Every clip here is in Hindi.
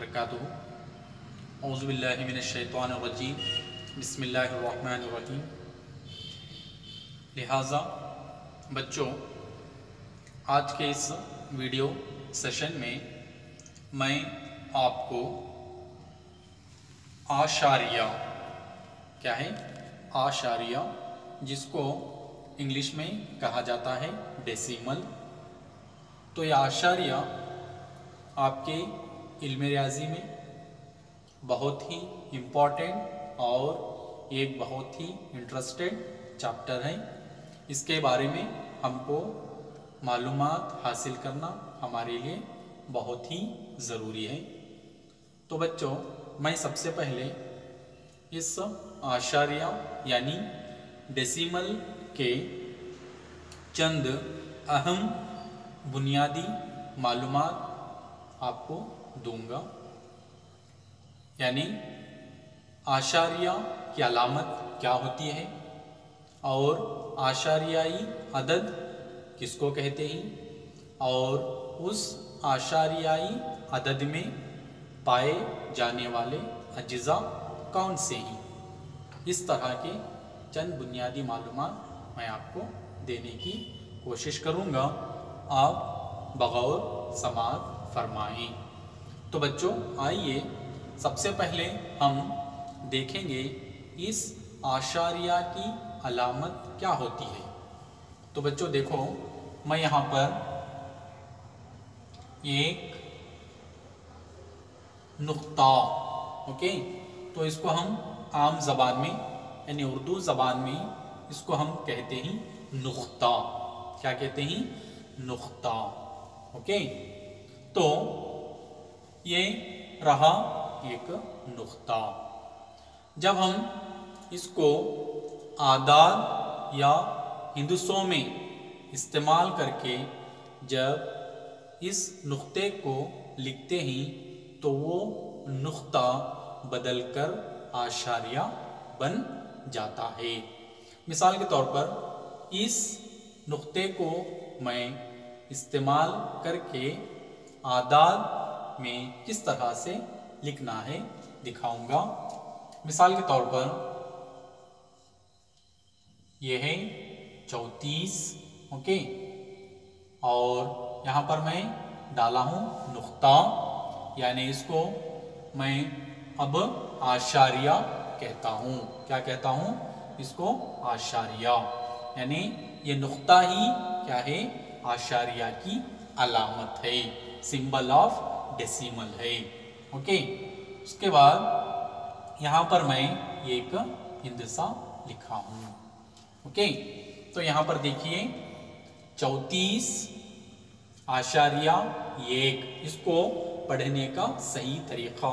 वबरकातुहू। औज़ु बिल्लाहि मिनश्शैतानिर रजीम। बिस्मिल्लाहिर रहमानिर रहीम। लिहाजा बच्चों, आज के इस वीडियो सेशन में मैं आपको आशारिया, क्या है आशारिया, जिसको इंग्लिश में कहा जाता है डेसिमल। तो यह आशारिया आपके इल्म रियाजी में बहुत ही इम्पॉर्टेंट और एक बहुत ही इंटरेस्टेड चैप्टर है। इसके बारे में हमको मालूमात हासिल करना हमारे लिए बहुत ही ज़रूरी है। तो बच्चों, मैं सबसे पहले इस आशारिया यानी डेसिमल के चंद अहम बुनियादी मालूमात आपको दूंगा। यानी आशारिया की अलामत क्या होती है और आशारियाई अदद किसको कहते हैं और उस आशारियाई अदद में पाए जाने वाले अज्जा कौन से हैं। इस तरह के चंद बुनियादी मालूमात मैं आपको देने की कोशिश करूँगा। आप बगौर समाअत फरमाएं। तो बच्चों, आइए सबसे पहले हम देखेंगे इस आशारिया की अलामत क्या होती है। तो बच्चों देखो, मैं यहाँ पर एक नुक्ता, ओके, तो इसको हम आम ज़बान में यानी उर्दू ज़बान में इसको हम कहते हैं नुक्ता। क्या कहते हैं? नुक्ता। ओके, तो ये रहा एक नुक्ता। जब हम इसको आदाद या हिंदुसों में इस्तेमाल करके जब इस नुक्ते को लिखते हैं तो वो नुक्ता बदलकर आशारिया बन जाता है। मिसाल के तौर पर इस नुक्ते को मैं इस्तेमाल करके आदाद में किस तरह से लिखना है दिखाऊंगा। मिसाल के तौर पर यह है 34, ओके, और यहाँ पर मैं डाला हूँ नुक्ता, यानी इसको मैं अब आशारिया कहता हूँ। क्या कहता हूँ? इसको आशारिया, यानी ये नुक्ता ही क्या है? आशारिया की अलामत है, सिंबल ऑफ डेसिमल है। ओके, उसके बाद यहाँ पर मैं एक हिंदसा लिखा हूँ। ओके, तो यहाँ पर देखिए 34 आशारिया 1, इसको पढ़ने का सही तरीका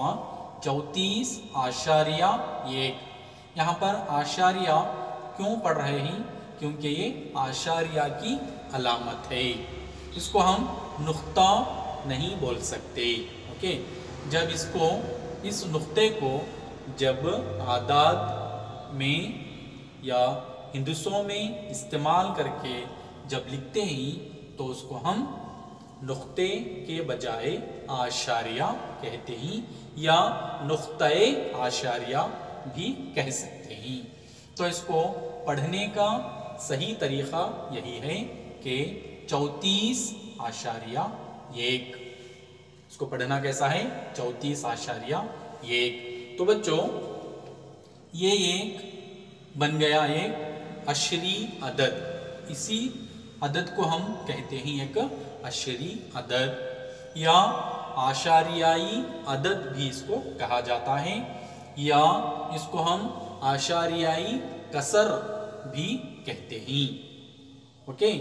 34 आशारिया 1। यहाँ पर आशारिया क्यों पढ़ रहे हैं? क्योंकि ये आशारिया की अलामत है। इसको हम नुक्ता नहीं बोल सकते। ओके, जब इसको इस नुक्ते को जब आदाद में या हिंदुसों में इस्तेमाल करके जब लिखते हैं तो उसको हम नुक्ते के बजाय आशारिया कहते हैं या नुक्ते आशारिया भी कह सकते हैं। तो इसको पढ़ने का सही तरीका यही है कि 34 आशारिया 1। इसको पढ़ना कैसा है? 34 आशारिया 1। तो बच्चों, ये एक बन गया एक अशरी अदद। इसी अदद को हम कहते हैं एक अशरी अदद या आशारियाई अदद भी इसको कहा जाता है, या इसको हम आशारियाई कसर भी कहते हैं। ओके,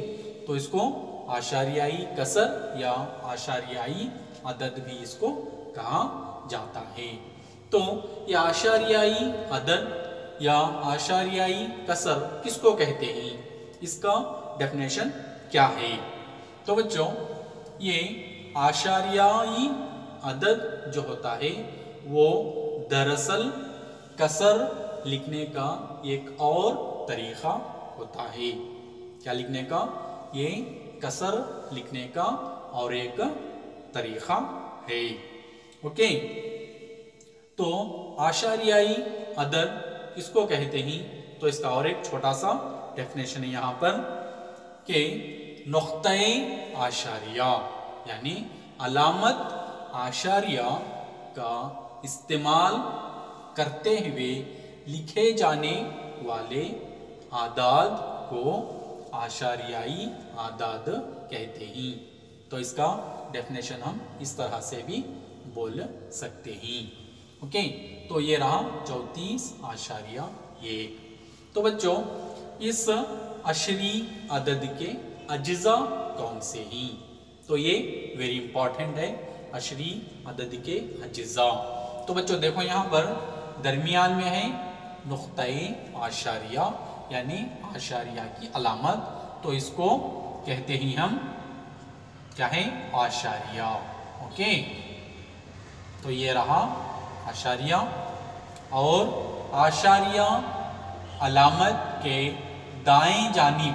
तो इसको आशारियाई कसर या आशारियाई अदद भी इसको कहा जाता है। तो ये आशारियाई अदद या आशारियाई कसर किसको कहते हैं? इसका डेफिनेशन क्या है? तो बच्चों, ये आशारियाई अदद जो होता है वो दरअसल कसर लिखने का एक और तरीका होता है। क्या लिखने का? ये कसर लिखने का और एक तरीका है। ओके, तो आशारियाई अदद किसको कहते हैं? तो इसका और एक छोटा सा डेफिनेशन है यहाँ पर कि नुक्ता-ए आशारिया यानी अलामत आशारिया का इस्तेमाल करते हुए लिखे जाने वाले आदाद को आशारियाई आदाद कहते हैं। तो इसका डेफिनेशन हम इस तरह से भी बोल सकते हैं। ओके, तो ये रहा 34.1। तो बच्चों, इस अशरी अदद के अज्जा कौन से हैं? तो ये वेरी इंपॉर्टेंट है, अशरी अदद के अज्जा। तो बच्चों देखो यहाँ पर दरमियान में है नुक्ता-ए आशारिया यानी आशारिया की अलामत, तो इसको कहते ही हम क्या है? आशारिया। ओके, तो ये रहा आशारिया। और आशारिया अलामत के दाएं जानिब,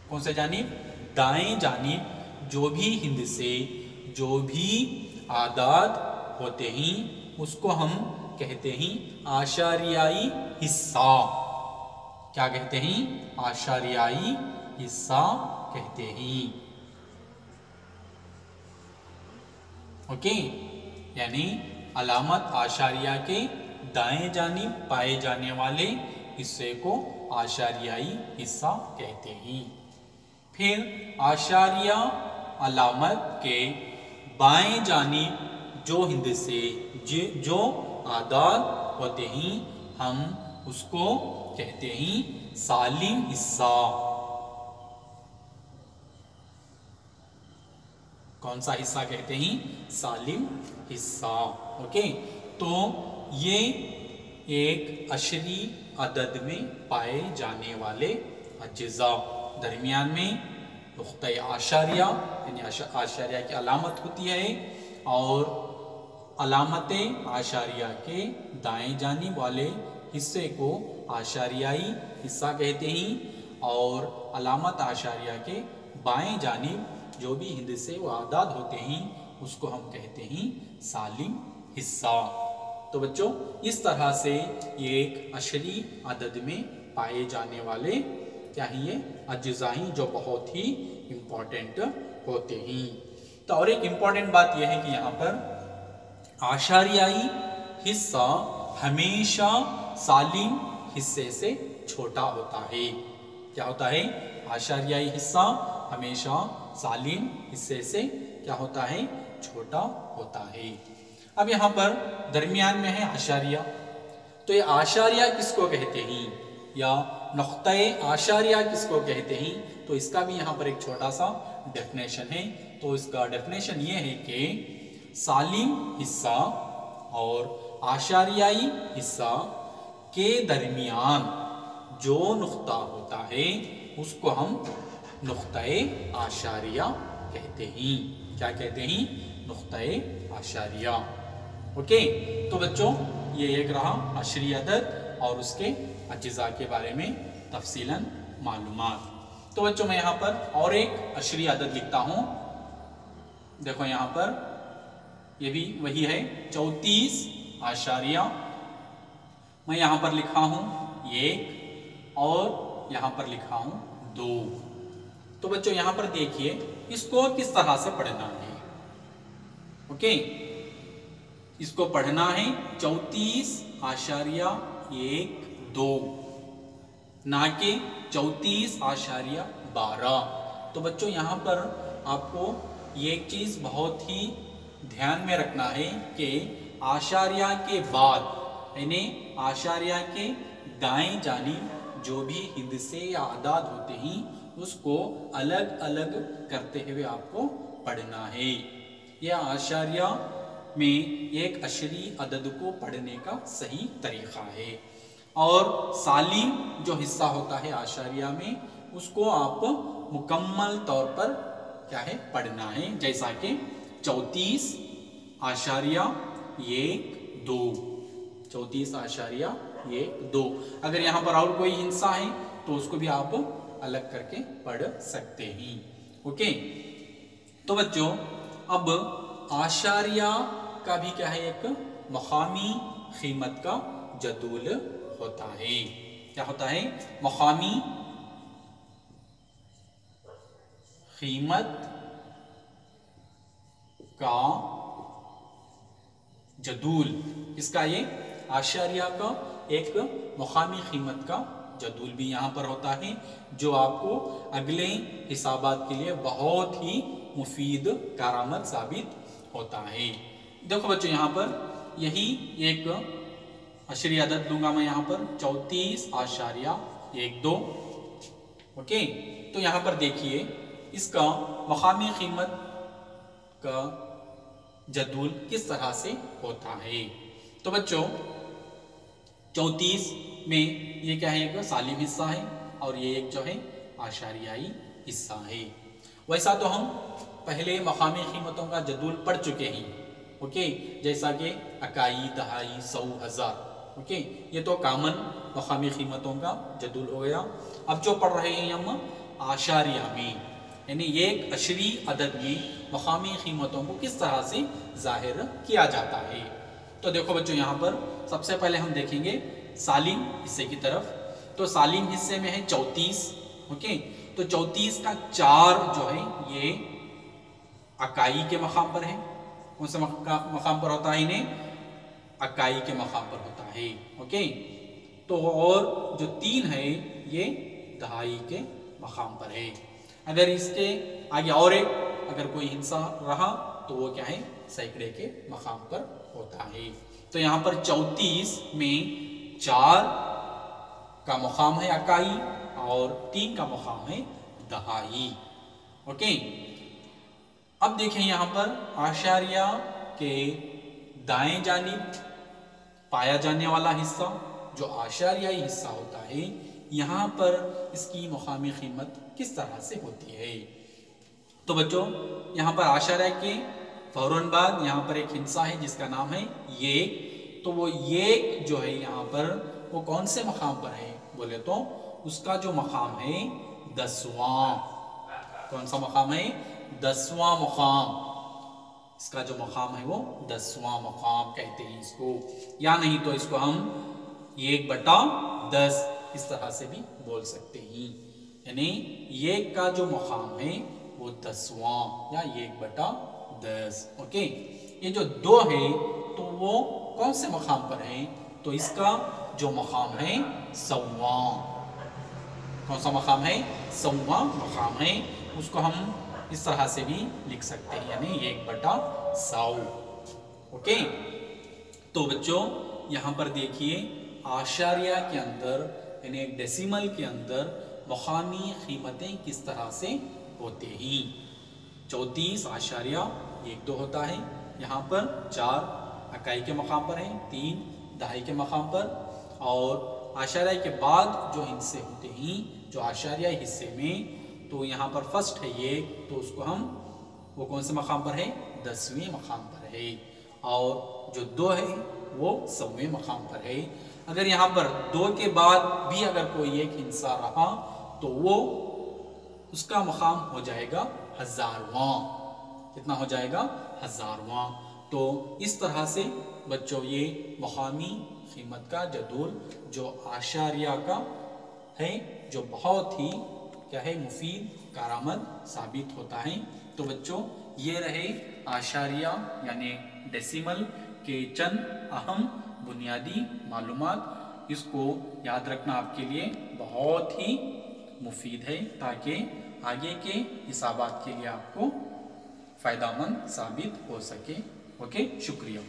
कौन से जानिब? दाएं जानिब जो भी हिंद से जो भी आदाद होते हैं उसको हम कहते हैं आशारियाई हिस्सा। क्या कहते हैं? आशारियाई हिस्सा कहते हैं। ओके, यानी अलामत आशारिया के दाएं जानिब पाए जाने वाले हिस्से को आशारियाई हिस्सा कहते हैं। फिर आशारिया अलामत के बाएं जानिब जो हिंद से जो आदाद होते हैं हम उसको कहते हैं सालिम हिस्सा। कौन सा हिस्सा कहते हैं? सालिम हिस्सा। ओके, तो ये एक अशरी अदद में पाए जाने वाले अज्जा। दरमियान में नुक्ता-ए आशारिया यानी आशारिया की अलामत होती है और अलामत आशारिया के दाएं जानिब वाले हिस्से को आशारियाई हिस्सा कहते हैं और अलामत आशारिया के बाएं जानिब जो भी हिंद से वो आदाद होते हैं उसको हम कहते हैं सालिम हिस्सा। तो बच्चों, इस तरह से ये एक अशरी अदद में पाए जाने वाले क्या है? ये अज्जा हैं जो बहुत ही इम्पोर्टेंट होते हैं। तो और एक इम्पोर्टेंट बात यह है कि यहाँ पर आशारियाई हिस्सा हमेशा सालिम हिस्से से छोटा होता है। क्या होता है? आशारियाई हिस्सा हमेशा सालिम हिस्से से क्या होता है? छोटा होता है। अब यहाँ पर दरमियान में है आशारिया, तो ये आशारिया किसको कहते हैं या नुक्ता-ए आशारिया किसको कहते हैं? तो इसका भी यहाँ पर एक छोटा सा डेफिनेशन है। तो इसका डेफिनेशन ये है कि सालिम हिस्सा और आशारियाई हिस्सा के दरमियान जो नुक्ता होता है उसको हम नुक्ता-ए आशारिया कहते हैं। क्या कहते हैं? नुक्ता-ए आशारिया। ओके, तो बच्चों ये एक रहा अशरी अदद और उसके अज्जा के बारे में तफसीलन मालूमात। तो बच्चों मैं यहाँ पर और एक अशरी अदद लिखता हूँ। देखो यहाँ पर ये भी वही है 34 आशारिया। मैं यहाँ पर लिखा हूँ 1 और यहाँ पर लिखा हूँ 2। तो बच्चों यहाँ पर देखिए इसको किस तरह से पढ़ना है। ओके, इसको पढ़ना है 34 आशारिया 1 2, ना कि 34 आशारिया 12। तो बच्चों यहाँ पर आपको ये एक चीज बहुत ही ध्यान में रखना है कि आशारिया के बाद यानी आशारिया के दाएं जानिब जो भी हिंद से या आदाद होते हैं उसको अलग अलग करते हुए आपको पढ़ना है। यह आशारिया में एक अशरी अदद को पढ़ने का सही तरीका है। और सालिम जो हिस्सा होता है आशारिया में उसको आप मुकम्मल तौर पर क्या है पढ़ना है, जैसा कि 34 आशारिया 1 2, 34 आशारिया 1 2। अगर यहाँ पर और कोई हिस्सा है तो उसको भी आप अलग करके पढ़ सकते हैं। ओके, तो बच्चों अब आशारिया का भी क्या है, एक मकामी कीमत का जदूल होता है। क्या होता है? मकामी कीमत का जदूल। इसका ये आशारिया का एक मकामी कीमत का जदूल भी यहाँ पर होता है, जो आपको अगले हिसाबात के लिए बहुत ही मुफीद कारामद साबित होता है। देखो बच्चों, यहाँ पर यही एक अशरी अदद लूंगा मैं यहाँ पर 34.12। ओके, तो यहाँ पर देखिए इसका मकामी कीमत का जदूल किस तरह से होता है। तो बच्चों 34 में ये क्या है, एक सालिम हिस्सा है और ये एक जो है आशारियाई हिस्सा है। वैसा तो हम पहले मकामी कीमतों का जदूल पढ़ चुके हैं। ओके, जैसा कि इकाई, दहाई, 100, 1000। ओके, ये तो कॉमन मकामी कीमतों का जदूल हो गया। अब जो पढ़ रहे हैं हम आशारिया में, यानी एक अशरी अदद में मकामी कीमतों को किस तरह से जाहिर किया जाता है। तो देखो बच्चों, यहाँ पर सबसे पहले हम देखेंगे सालिम हिस्से की तरफ। तो सालिम हिस्से में है 34। ओके, तो 34 का 4 जो है ये इकाई के मकाम पर है। कौन से मकाम पर होता है? इन्हें इकाई के मकाम पर होता है। ओके, तो और जो 3 है ये दहाई के मकाम पर है। अगर इसके आगे और एक अगर कोई हिस्सा रहा तो वो क्या है, सैकड़े के मकाम पर होता है। तो यहाँ पर 34 में 4 का मकाम है इकाई और 3 का मकाम है दहाई। ओके, अब देखें यहाँ पर आशारिया के दाएं जानिब पाया जाने वाला हिस्सा जो आशारियाई हिस्सा होता है, यहाँ पर इसकी मकामी कीमत किस तरह से होती है। तो बच्चों, यहाँ पर आशारिया के फौरन बाद यहाँ पर एक हिस्सा है जिसका नाम है ये। तो वो ये जो है यहाँ पर वो कौन से मकाम पर है बोले तो उसका जो मकाम है 10वां। कौन सा मकाम है? 10वां मकाम। इसका जो मकाम है वो 10वां मकाम कहते हैं इसको, या नहीं तो इसको हम 1/10 इस तरह से भी बोल सकते हैं। यानी ये का जो मकाम है वो 10वां या 1/10। ओके, ये जो 2 है तो वो कौन से मकाम पर है? तो इसका जो मकाम है 100वां। कौन सा मकाम है? 100वां मकाम है। उसको हम इस तरह से भी लिख सकते हैं, यानी 1/100। ओके, तो बच्चों यहाँ पर देखिए आशारिया के अंदर यानी एक डेसिमल के अंदर मकामी कीमतें किस तरह से होते हैं। 34.12 होता है। यहाँ पर 4 इकाई के मकाम पर है, 3 दहाई के मकाम पर, और आशारिया के बाद जो हिस्से होते हैं जो आशारिया हिस्से में, तो यहाँ पर फर्स्ट है ये, तो उसको हम वो कौन से मकाम पर है? 10वें मकाम पर है। और जो 2 है वो 100वें मकाम पर है। अगर यहाँ पर 2 के बाद भी अगर कोई एक हिस्सा रहा तो वो उसका मकाम हो जाएगा 1000वां। कितना हो जाएगा? 1000वां। तो इस तरह से बच्चों ये मकामी कीमत का जदूल जो आशारिया का है, जो बहुत ही क्या है, मुफीद कारामद साबित होता है। तो बच्चों ये रहे आशारिया यानी डेसिमल के चंद अहम बुनियादी मालूमात। इसको याद रखना आपके लिए बहुत ही मुफीद है ताकि आगे के हिसाबात के लिए आपको फ़ायदामंद साबित हो सके। ओके, शुक्रिया।